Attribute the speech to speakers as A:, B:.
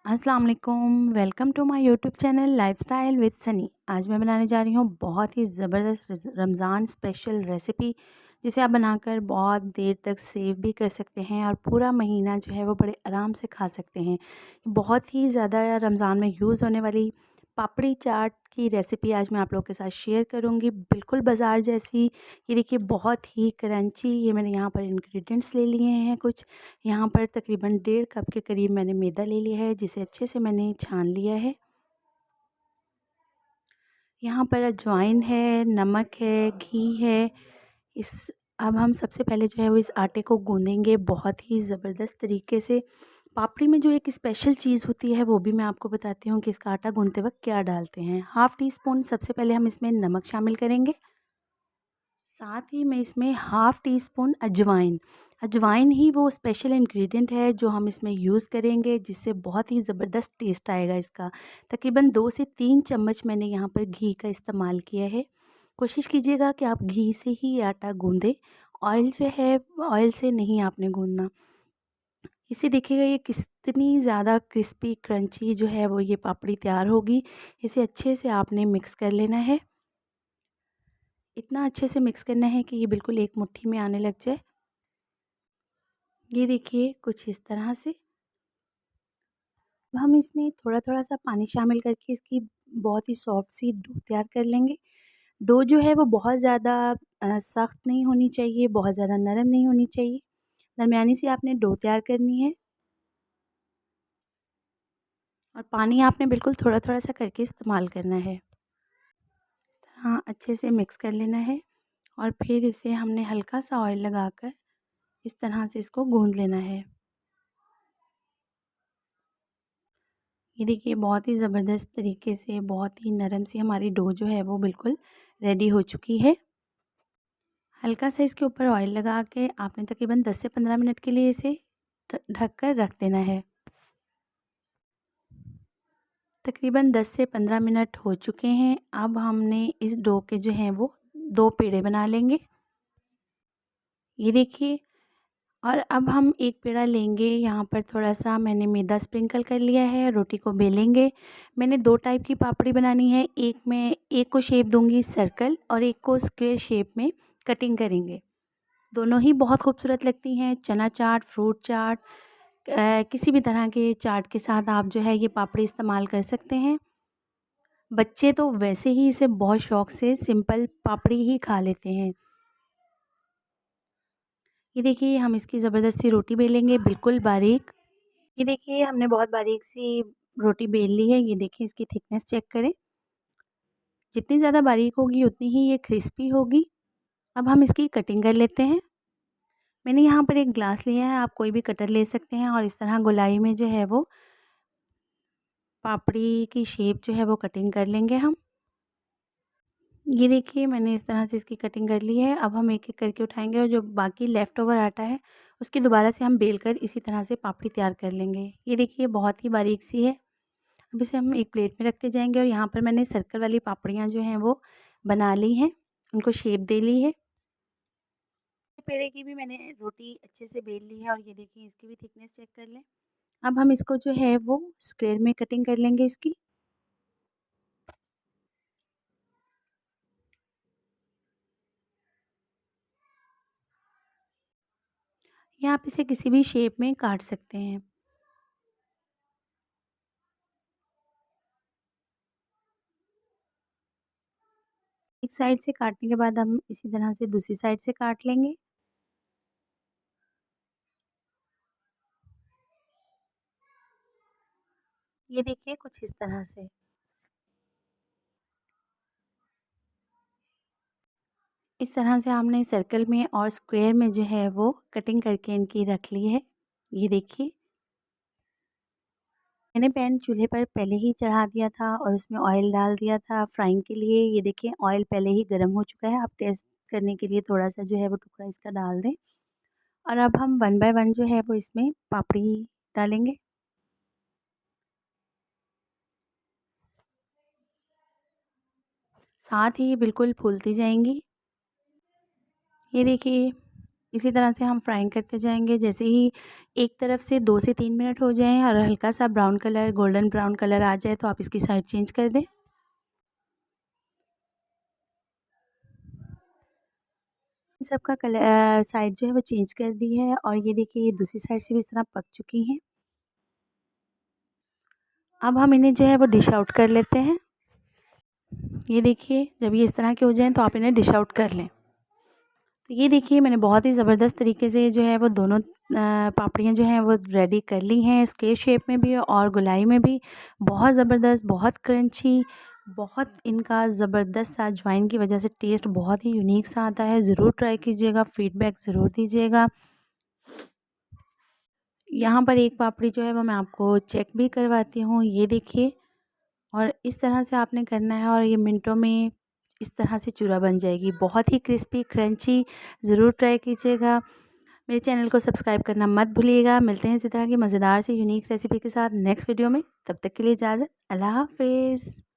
A: अस्सलाम वालेकुम, welcome to my YouTube channel lifestyle with Sunny. आज मैं बनाने जा रही हूँ बहुत ही ज़बरदस्त रमज़ान स्पेशल रेसिपी, जिसे आप बनाकर बहुत देर तक सेव भी कर सकते हैं और पूरा महीना जो है वो बड़े आराम से खा सकते हैं। बहुत ही ज़्यादा रमज़ान में यूज़ होने वाली पापड़ी चाट की रेसिपी आज मैं आप लोगों के साथ शेयर करूँगी, बिल्कुल बाज़ार जैसी। ये देखिए बहुत ही क्रंची। ये मैंने यहाँ पर इंग्रेडिएंट्स ले लिए हैं कुछ। यहाँ पर तकरीबन 1.5 कप के करीब मैंने मैदा ले लिया है, जिसे अच्छे से मैंने छान लिया है। यहाँ पर अजवाइन है, नमक है, घी है। इस अब हम सबसे पहले जो है वो इस आटे को गूँधेंगे बहुत ही ज़बरदस्त तरीके से। पापड़ी में जो एक स्पेशल चीज़ होती है वो भी मैं आपको बताती हूँ कि इसका आटा गूँधते वक़्त क्या डालते हैं। हाफ़ टी स्पून सबसे पहले हम इसमें नमक शामिल करेंगे। साथ ही मैं इसमें हाफ़ टी स्पून अजवाइन। अजवाइन ही वो स्पेशल इंग्रेडिएंट है जो हम इसमें यूज़ करेंगे, जिससे बहुत ही ज़बरदस्त टेस्ट आएगा इसका। तकरीबन 2 से 3 चम्मच मैंने यहाँ पर घी का इस्तेमाल किया है। कोशिश कीजिएगा कि आप घी से ही ये आटा गूँधें। ऑयल जो है, ऑयल से नहीं आपने गूँधना। इसे देखिएगा ये कितनी ज़्यादा क्रिस्पी क्रंची जो है वो ये पापड़ी तैयार होगी। इसे अच्छे से आपने मिक्स कर लेना है। इतना अच्छे से मिक्स करना है कि ये बिल्कुल एक मुट्ठी में आने लग जाए। ये देखिए कुछ इस तरह से। अब हम इसमें थोड़ा-थोड़ा सा पानी शामिल करके इसकी बहुत ही सॉफ्ट सी डो तैयार कर लेंगे। डो जो है वो बहुत ज़्यादा सख्त नहीं होनी चाहिए, बहुत ज़्यादा नरम नहीं होनी चाहिए। दरमियानी सी आपने डो तैयार करनी है और पानी आपने बिल्कुल थोड़ा-थोड़ा सा करके इस्तेमाल करना है। हाँ, अच्छे से मिक्स कर लेना है और फिर इसे हमने हल्का सा ऑयल लगाकर इस तरह से इसको गूँध लेना है। ये देखिए बहुत ही ज़बरदस्त तरीके से, बहुत ही नरम सी हमारी डो जो है वो बिल्कुल रेडी हो चुकी है। हल्का सा इसके ऊपर ऑयल लगा के आपने तकरीबन 10 से 15 मिनट के लिए इसे ढक कर रख देना है। तकरीबन 10 से 15 मिनट हो चुके हैं। अब हमने इस डो के जो हैं वो 2 पेड़े बना लेंगे। ये देखिए। और अब हम एक पेड़ा लेंगे, यहाँ पर थोड़ा-सा मैंने मैदा स्प्रिंकल कर लिया है, रोटी को बेलेंगे। मैंने 2 टाइप की पापड़ी बनानी है, एक को शेप दूँगी सर्कल और एक को स्क्वायर शेप में कटिंग करेंगे। दोनों ही बहुत खूबसूरत लगती हैं। चना चाट, फ्रूट चाट, किसी भी तरह के चाट के साथ आप जो है ये पापड़ी इस्तेमाल कर सकते हैं। बच्चे तो वैसे ही इसे बहुत शौक़ से सिंपल पापड़ी ही खा लेते हैं। ये देखिए हम इसकी ज़बरदस्त सी रोटी बेलेंगे बिल्कुल बारीक। ये देखिए हमने बहुत बारीक सी रोटी बेल ली है। ये देखिए इसकी थिकनेस चेक करें। जितनी ज़्यादा बारीक होगी उतनी ही ये क्रिस्पी होगी। अब हम इसकी कटिंग कर लेते हैं। मैंने यहाँ पर एक ग्लास लिया है, आप कोई भी कटर ले सकते हैं और इस तरह गोलाई में जो है वो पापड़ी की शेप जो है वो कटिंग कर लेंगे हम। ये देखिए मैंने इस तरह से इसकी कटिंग कर ली है। अब हम एक-एक करके उठाएँगे और जो बाकी लेफ़्ट ओवर आटा है उसकी दोबारा से हम बेल कर इसी तरह से पापड़ी तैयार कर लेंगे। ये देखिए बहुत ही बारीक सी है। अब इसे हम एक प्लेट में रखते जाएँगे और यहाँ पर मैंने सर्कल वाली पापड़ियाँ जो हैं वो बना ली हैं, उनको शेप दे ली है। पेड़े की भी मैंने रोटी अच्छे से बेल ली है और ये देखिए इसकी भी थिकनेस चेक कर लें। अब हम इसको जो है वो स्क्वायर में कटिंग कर लेंगे इसकी। या आप इसे किसी भी शेप में काट सकते हैं। एक साइड से काटने के बाद हम इसी तरह से दूसरी साइड से काट लेंगे। ये देखिए कुछ इस तरह से। इस तरह से हमने सर्कल में और स्क्वायर में जो है वो कटिंग करके इनकी रख ली है। ये देखिए मैंने पैन चूल्हे पर पहले ही चढ़ा दिया था और उसमें ऑयल डाल दिया था फ्राइंग के लिए। ये देखिए ऑयल पहले ही गर्म हो चुका है। आप टेस्ट करने के लिए थोड़ा-सा जो है वो टुकड़ा इसका डाल दें। और अब हम वन बाय वन जो है वो इसमें पापड़ी डालेंगे। साथ ही ये बिल्कुल फूलती जाएँगी। ये देखिए इसी तरह से हम फ्राइंग करते जाएंगे। जैसे ही एक तरफ से 2 से 3 मिनट हो जाएं और हल्का सा brown colour, golden brown colour आ जाए तो आप इसकी साइड चेंज कर दें। सबका कलर साइड जो है वो चेंज कर दी है और ये देखिए ये दूसरी साइड से भी इस तरह पक चुकी हैं। अब हम इन्हें जो है वो डिश आउट कर लेते हैं। ये देखिए जब ये इस तरह के हो जाएं तो आप इन्हें डिश आउट कर लें। तो ये देखिए मैंने बहुत ही ज़बरदस्त तरीके से जो है वो दोनों पापड़ियाँ जो हैं वो रेडी कर ली हैं, स्क्वेयर शेप में भी और गोलाई में भी। बहुत ज़बरदस्त, बहुत क्रंची, बहुत इनका ज़बरदस्त सा अजवाइन की वजह से टेस्ट बहुत ही यूनिक सा आता है। ज़रूर ट्राई कीजिएगा, फ़ीडबैक ज़रूर दीजिएगा। यहाँ पर एक पापड़ी जो है वो मैं आपको चेक भी करवाती हूँ। ये देखिए और इस तरह से आपने करना है और ये मिनटों में इस तरह से चूरा बन जाएगी। बहुत ही क्रिस्पी क्रंची, ज़रूर ट्राई कीजिएगा। मेरे चैनल को सब्सक्राइब करना मत भूलिएगा। मिलते हैं इसी तरह की मज़ेदार सी यूनिक रेसिपी के साथ नेक्स्ट वीडियो में। तब तक के लिए इजाज़त। अल्लाह हाफ़िज़।